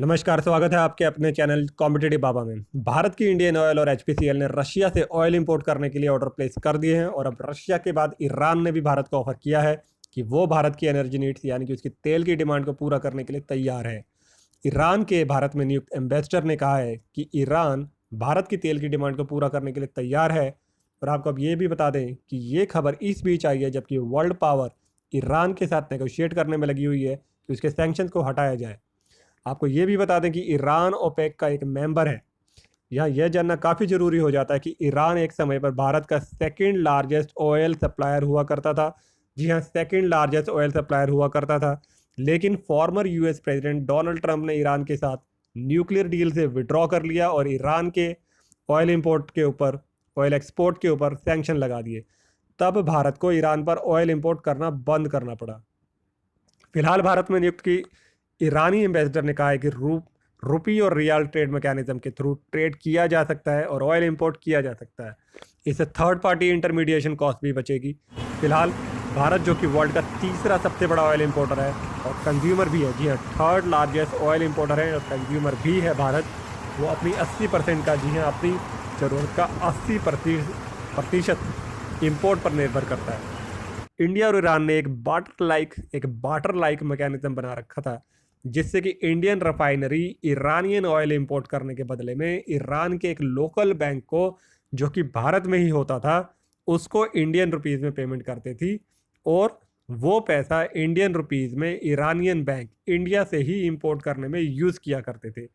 नमस्कार, स्वागत है आपके अपने चैनल कॉम्पिटिटिव बाबा में। भारत की इंडियन ऑयल और एचपीसीएल ने रशिया से ऑयल इंपोर्ट करने के लिए ऑर्डर प्लेस कर दिए हैं और अब रशिया के बाद ईरान ने भी भारत को ऑफर किया है कि वो भारत की एनर्जी नीड्स यानी कि उसकी तेल की डिमांड को पूरा करने के लिए तैयार है। ईरान के भारत में नियुक्त एम्बेसडर ने कहा है कि ईरान भारत की तेल की डिमांड को पूरा करने के लिए तैयार है। और आपको अब ये भी बता दें कि ये खबर इस बीच आई है जबकि वर्ल्ड पावर ईरान के साथ नेगोशिएट करने में लगी हुई है कि उसके सैंक्शन को हटाया जाए। आपको ये भी बता दें कि ईरान ओपेक का एक मेंबर है। यहाँ यह जानना काफ़ी ज़रूरी हो जाता है कि ईरान एक समय पर भारत का सेकंड लार्जेस्ट ऑयल सप्लायर हुआ करता था। जी हाँ, सेकंड लार्जेस्ट ऑयल सप्लायर हुआ करता था। लेकिन former US president Donald Trump ने ईरान के साथ न्यूक्लियर डील से विड्रॉ कर लिया और ईरान के ऑयल इंपोर्ट के ऊपर, ऑयल एक्सपोर्ट के ऊपर सैंक्शन लगा दिए। तब भारत को ईरान पर ऑयल इंपोर्ट करना बंद करना पड़ा। फिलहाल भारत में नियुक्त की ईरानी एम्बेसडर ने कहा है कि रुपी और रियाल ट्रेड मैकेनिज्म के थ्रू ट्रेड किया जा सकता है और ऑयल इंपोर्ट किया जा सकता है। इससे थर्ड पार्टी इंटरमीडिएशन कॉस्ट भी बचेगी। फिलहाल भारत जो कि वर्ल्ड का तीसरा सबसे बड़ा ऑयल इंपोर्टर है और कंज्यूमर भी है, जी हाँ, थर्ड लार्जेस्ट ऑयल इंपोर्टर है और कंज्यूमर भी है भारत। वो अपनी 80% का, जी हाँ, अपनी ज़रूरत का 80% इंपोर्ट पर निर्भर करता है। इंडिया और ईरान ने एक बाटर लाइक मैकेनिज्म बना रखा था जिससे कि Indian refinery Iranian oil import करने के बदले में ईरान के एक लोकल बैंक को, जो कि भारत में ही होता था, उसको इंडियन रुपीज़ में पेमेंट करती थी और वो पैसा इंडियन रुपीज़ में ईरानियन बैंक इंडिया से ही इंपोर्ट करने में यूज़ किया करते थे।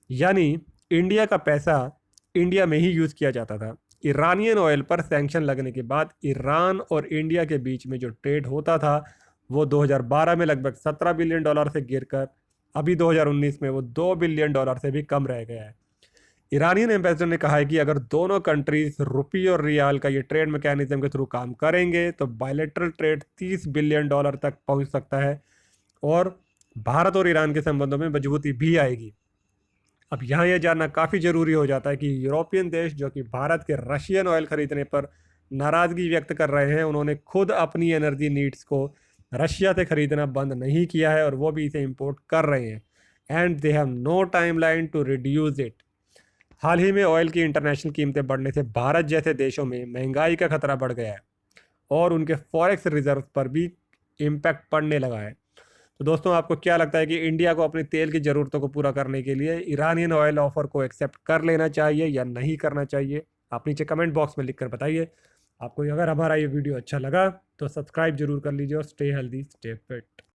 यानी इंडिया का पैसा इंडिया में ही यूज़ किया जाता था। ईरानियन ऑयल पर सैंक्शन लगने के बाद ईरान और इंडिया के बीच में जो ट्रेड होता था वो 2012 में लगभग $17 बिलियन से गिरकर अभी 2019 में वो $2 बिलियन से भी कम रह गया है। ईरानियन एम्बेसडर ने कहा है कि अगर दोनों कंट्रीज रुपी और रियाल का ये ट्रेड मैकेनिज्म के थ्रू काम करेंगे तो बायलैटरल ट्रेड $30 बिलियन तक पहुंच सकता है और भारत और ईरान के संबंधों में मजबूती भी आएगी। अब यहाँ यह जानना काफ़ी ज़रूरी हो जाता है कि यूरोपियन देश जो कि भारत के रशियन ऑयल खरीदने पर नाराज़गी व्यक्त कर रहे हैं, उन्होंने खुद अपनी एनर्जी नीड्स को रशिया से खरीदना बंद नहीं किया है और वो भी इसे इंपोर्ट कर रहे हैं and they have no time line to reduce it. हाल ही में ऑयल की इंटरनेशनल कीमतें बढ़ने से भारत जैसे देशों में महंगाई का खतरा बढ़ गया है और उनके फॉरेक्स रिजर्व पर भी इम्पैक्ट पड़ने लगा है। तो दोस्तों, आपको क्या लगता है कि इंडिया को अपनी तेल की ज़रूरतों को पूरा करने के लिए ईरानियन ऑयल ऑफर को एक्सेप्ट कर लेना चाहिए या नहीं करना चाहिए? आप नीचे कमेंट बॉक्स में लिखकर बताइए। आपको अगर हमारा ये वीडियो अच्छा लगा तो सब्सक्राइब जरूर कर लीजिए और स्टे हेल्दी, स्टे फिट।